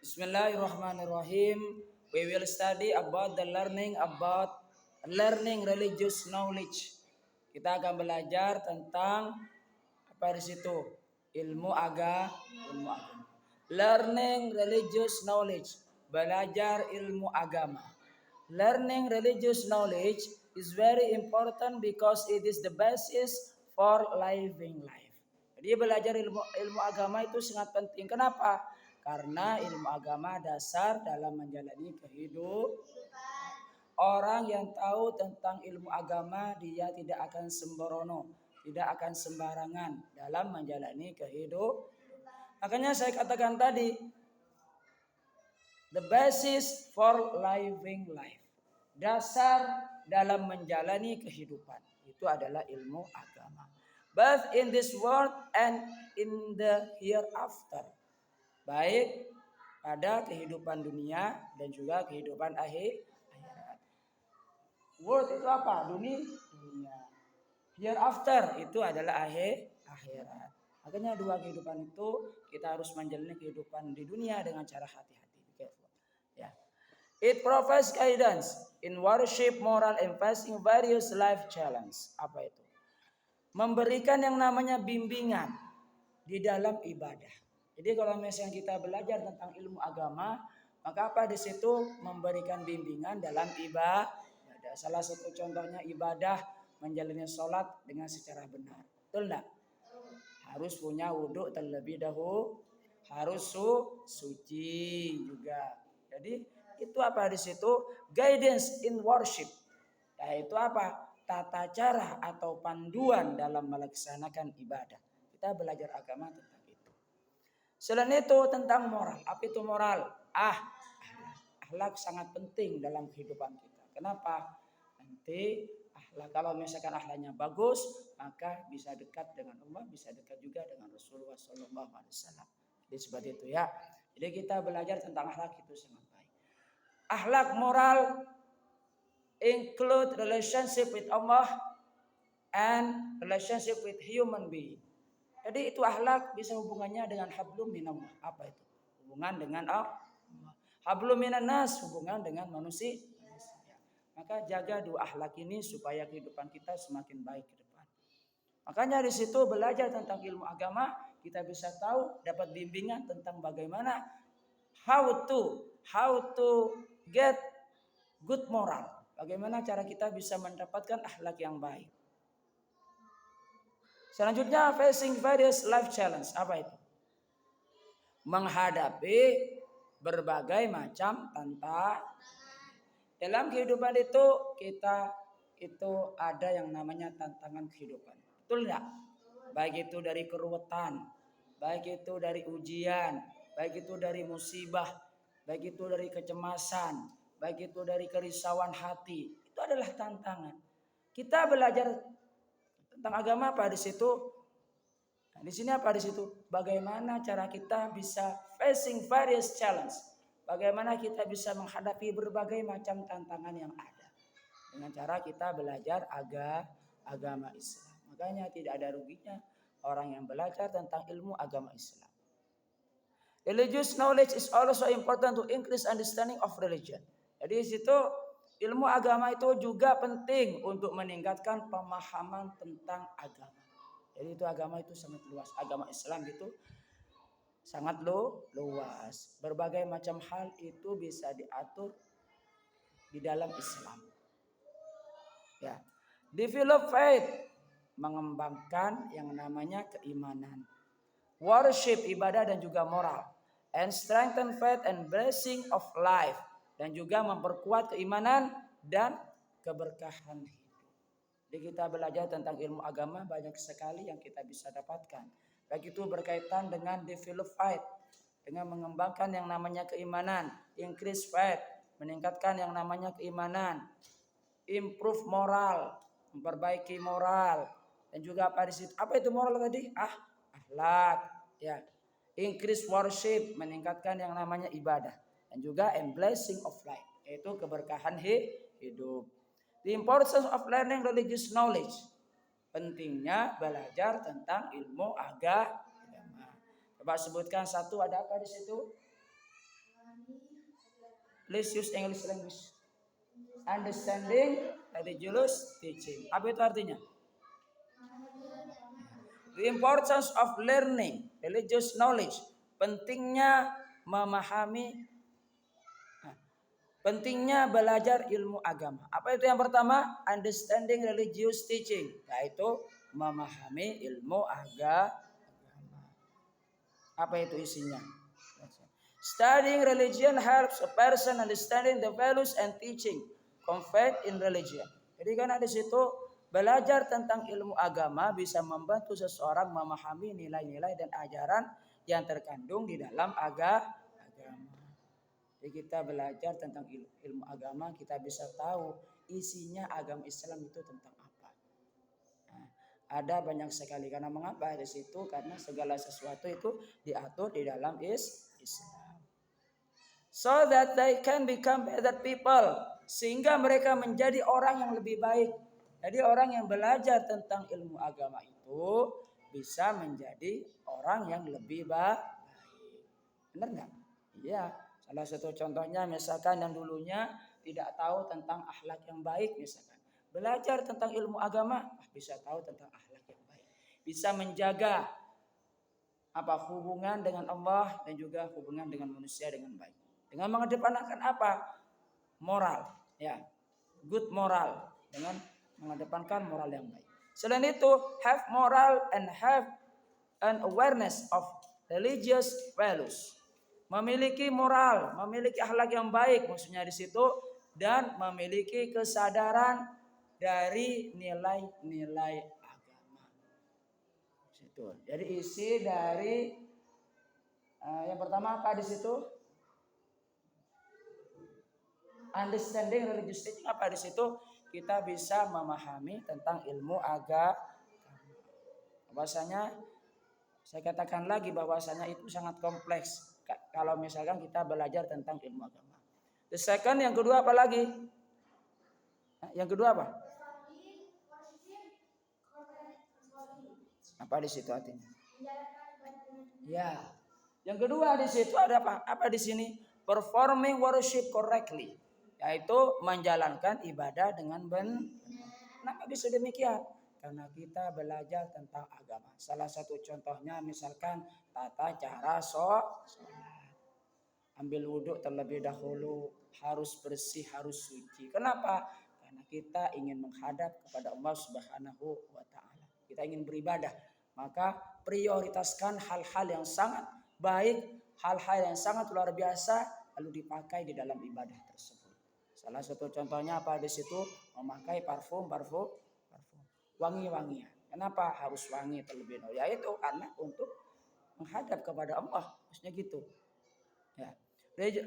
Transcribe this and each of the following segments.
Bismillahirrahmanirrahim. We will study about the learning religious knowledge. Kita akan belajar tentang apa di situ? Ilmu agama. Learning religious knowledge. Belajar ilmu agama. Learning religious knowledge is very important because it is the basis for living life. Jadi belajar ilmu agama itu sangat penting. Kenapa? Karena ilmu agama dasar dalam menjalani kehidupan. Orang yang tahu tentang ilmu agama dia tidak akan sembrono, tidak akan sembarangan dalam menjalani kehidupan. Makanya saya katakan tadi, the basis for living life. Dasar dalam menjalani kehidupan itu adalah ilmu agama. Both in this world and in the hereafter. Baik pada kehidupan dunia dan juga kehidupan akhirat. World itu apa? Dunia. Hereafter itu adalah akhirat. Makanya dua kehidupan itu kita harus menjalani kehidupan di dunia dengan cara hati-hati. Ya. It provides guidance in worship, moral, and facing various life challenge. Apa itu? Memberikan yang namanya bimbingan di dalam ibadah. Jadi kalau misalnya kita belajar tentang ilmu agama, maka apa di situ memberikan bimbingan dalam ibadah. Salah satu contohnya ibadah menjalani sholat dengan secara benar. Betul enggak? Harus punya wudhu terlebih dahulu, harus suci juga. Jadi itu apa di situ? Guidance in worship. Yaitu apa? Tata cara atau panduan dalam melaksanakan ibadah. Kita belajar agama tentang itu. Selain itu tentang moral. Apa itu moral? Akhlak sangat penting dalam kehidupan kita. Kenapa? Nanti akhlak, kalau misalkan akhlaknya bagus, maka bisa dekat dengan Allah, bisa dekat juga dengan Rasulullah SAW. Jadi seperti itu ya. Jadi kita belajar tentang akhlak itu sangat baik. Akhlak moral include relationship with Allah and relationship with human being. Jadi itu akhlak bisa hubungannya dengan hablum minallah. Apa itu? Hubungan dengan Allah. Hablum minan nas, hubungan dengan manusia. Maka jaga dua akhlak ini supaya kehidupan kita semakin baik ke depan. Makanya di situ belajar tentang ilmu agama, kita bisa tahu, dapat bimbingan tentang bagaimana how to get good moral. Bagaimana cara kita bisa mendapatkan akhlak yang baik. Selanjutnya facing various life challenge. Apa itu? Menghadapi berbagai macam tantangan. Dalam kehidupan itu kita itu ada yang namanya tantangan kehidupan. Betul enggak? Baik itu dari keruwetan, baik itu dari ujian, baik itu dari musibah, baik itu dari kecemasan, baik itu dari kerisauan hati. Itu adalah tantangan. Kita belajar tentang agama apa di situ? Nah, di sini apa di situ? Bagaimana cara kita bisa facing various challenge? Bagaimana kita bisa menghadapi berbagai macam tantangan yang ada dengan cara kita belajar agama Islam. Makanya tidak ada ruginya orang yang belajar tentang ilmu agama Islam. Religious knowledge is also important to increase understanding of religion. Jadi di situ ilmu agama itu juga penting untuk meningkatkan pemahaman tentang agama. Jadi itu agama itu sangat luas. Agama Islam itu sangat luas. Berbagai macam hal itu bisa diatur di dalam Islam. Ya. Develop faith, mengembangkan yang namanya keimanan. Worship, ibadah dan juga moral. And strengthen faith and blessing of life. Dan juga memperkuat keimanan dan keberkahan hidup. Jadi kita belajar tentang ilmu agama banyak sekali yang kita bisa dapatkan. Baik itu berkaitan dengan develop faith, dengan mengembangkan yang namanya keimanan, increase faith, meningkatkan yang namanya keimanan, improve moral, memperbaiki moral, dan juga apa di situ? Apa itu moral tadi? Akhlak, ya. Increase worship, meningkatkan yang namanya ibadah, dan juga blessing of life, yaitu keberkahan hidup. The importance of learning religious knowledge. Pentingnya belajar tentang ilmu agama. Coba sebutkan satu, ada apa di situ? Let's use English language. Understanding religious teaching. Apa itu artinya? The importance of learning religious knowledge. Pentingnya memahami, pentingnya belajar ilmu agama. Apa itu yang pertama? Understanding religious teaching, yaitu memahami ilmu agama. Apa itu isinya? Studying religion helps a person understanding the values and teaching conveyed in religion. Jadi karena di situ belajar tentang ilmu agama bisa membantu seseorang memahami nilai-nilai dan ajaran yang terkandung di dalam agama. Jadi kita belajar tentang ilmu agama, kita bisa tahu isinya agama Islam itu tentang apa. Nah, ada banyak sekali. Karena mengapa? Di situ karena segala sesuatu itu diatur di dalam Islam. So that they can become better people. Sehingga mereka menjadi orang yang lebih baik. Jadi orang yang belajar tentang ilmu agama itu bisa menjadi orang yang lebih baik. Benar nggak? Iya. Salah satu contohnya misalkan yang dulunya tidak tahu tentang akhlak yang baik misalkan. Belajar tentang ilmu agama bisa tahu tentang akhlak yang baik. Bisa menjaga hubungan dengan Allah dan juga hubungan dengan manusia dengan baik. Dengan mengedepankan apa? Moral, ya. Good moral, dengan mengedepankan moral yang baik. Selain itu, have moral and have an awareness of religious values. Memiliki moral, memiliki akhlak yang baik maksudnya di situ, dan memiliki kesadaran dari nilai-nilai agama. Situ. Jadi isi dari yang pertama apa di situ? Understanding religious teaching. Apa di situ? Kita bisa memahami tentang ilmu agama. Bahwasanya saya katakan lagi bahwasanya itu sangat kompleks kalau misalkan kita belajar tentang ilmu agama. The second, yang kedua apa lagi? Yang kedua apa? Apa di situ artinya? Ya. Yang kedua di situ ada apa? Apa di sini? Performing worship correctly, yaitu menjalankan ibadah dengan benar. Kenapa bisa demikian? Karena kita belajar tentang agama. Salah satu contohnya misalkan tata cara sholat. Ambil wudhu terlebih dahulu, harus bersih, harus suci. Kenapa? Karena kita ingin menghadap kepada Allah Subhanahu wa Ta'ala. Kita ingin beribadah. Maka prioritaskan hal-hal yang sangat baik, hal-hal yang sangat luar biasa, lalu dipakai di dalam ibadah tersebut. Salah satu contohnya apa di situ? Memakai parfum, wangi-wangian. Kenapa harus wangi terlebih dahulu? Yaitu karena untuk menghadap kepada Allah, maksudnya gitu. Ya.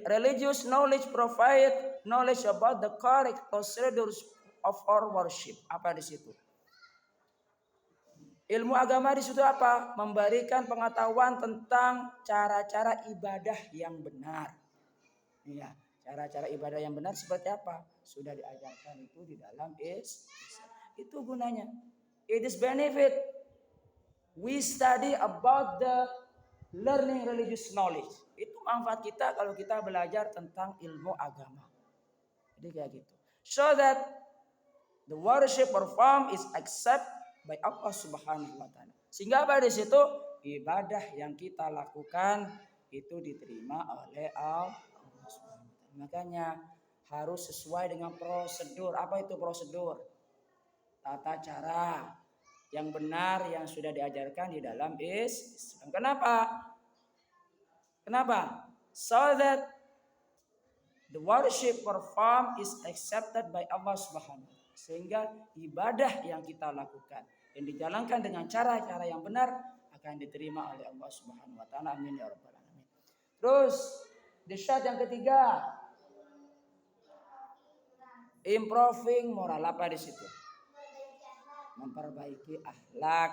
Religious knowledge provide knowledge about the correct procedures of our worship. Apa di situ? Ilmu agama di situ apa? Memberikan pengetahuan tentang cara-cara ibadah yang benar. Ya, cara-cara ibadah yang benar seperti apa? Sudah diajarkan itu di dalam Islam. Itu gunanya. It is benefit. We study about the learning religious knowledge. Itu manfaat kita kalau kita belajar tentang ilmu agama. Jadi kayak gitu. So that the worship performed is accepted by Allah Subhanahu wa Ta'ala. Sehingga apa di situ? Ibadah yang kita lakukan itu diterima oleh Allah Subhanahu wa Ta'ala. Makanya harus sesuai dengan prosedur. Apa itu prosedur? Tata cara yang benar yang sudah diajarkan di dalam Islam. Kenapa? So that the worship performed is accepted by Allah Subhanahu. Sehingga ibadah yang kita lakukan yang dijalankan dengan cara-cara yang benar akan diterima oleh Allah Subhanahu wa Ta'ala. Amin ya rabbal alamin. Terus di syarat yang ketiga, improving moral. Apa di situ? Memperbaiki akhlak.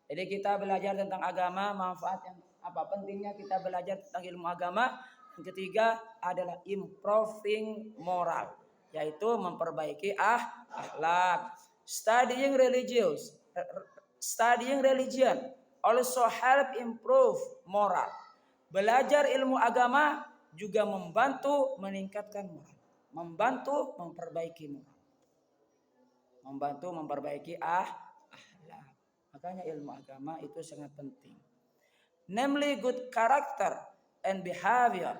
Jadi kita belajar tentang agama, manfaat yang apa pentingnya kita belajar tentang ilmu agama. Yang ketiga adalah improving moral, yaitu memperbaiki akhlak. Studying religion also help improve moral. Belajar ilmu agama juga membantu meningkatkan moral, membantu memperbaiki moral, membantu memperbaiki akhlak. Makanya ilmu agama itu sangat penting. Namely good character and behavior.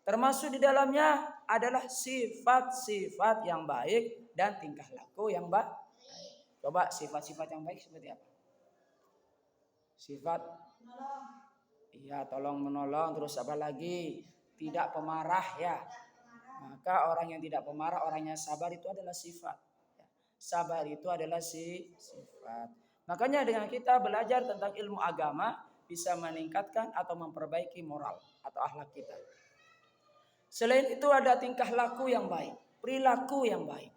Termasuk di dalamnya adalah sifat-sifat yang baik dan tingkah laku yang baik. Coba sifat-sifat yang baik seperti apa? Sifat iya, tolong menolong, terus apa lagi? Tidak pemarah ya. Maka orang yang tidak pemarah, orang yang sabar itu adalah sifat. Sabar itu adalah sifat. Makanya dengan kita belajar tentang ilmu agama bisa meningkatkan atau memperbaiki moral atau akhlak kita. Selain itu ada tingkah laku yang baik, perilaku yang baik.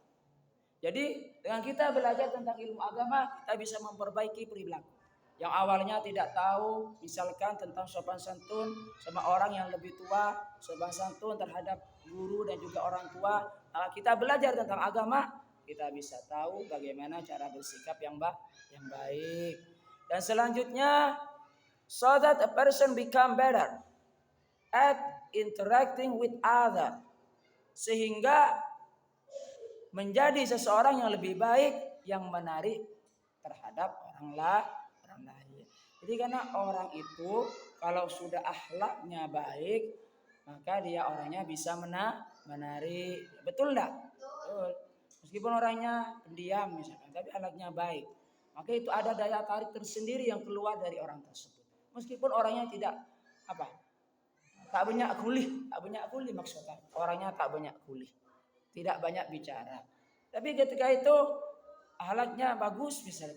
Jadi dengan kita belajar tentang ilmu agama, kita bisa memperbaiki perilaku. Yang awalnya tidak tahu, misalkan tentang sopan santun sama orang yang lebih tua, sopan santun terhadap guru dan juga orang tua. Nah, kita belajar tentang agama, kita bisa tahu bagaimana cara bersikap yang baik. Dan selanjutnya, so that a person become better at interacting with other, sehingga menjadi seseorang yang lebih baik, yang menarik terhadap orang lain. Jadi karena orang itu kalau sudah akhlaknya baik, maka dia orangnya bisa menarik. Betul enggak? Betul. Meskipun orangnya pendiam misalkan, tapi akhlaknya baik, maka itu ada daya tarik tersendiri yang keluar dari orang tersebut. Meskipun orangnya tidak tak banyak kuliah maksudnya. Orangnya tak banyak kuliah, tidak banyak bicara. Tapi ketika itu akhlaknya bagus misalnya.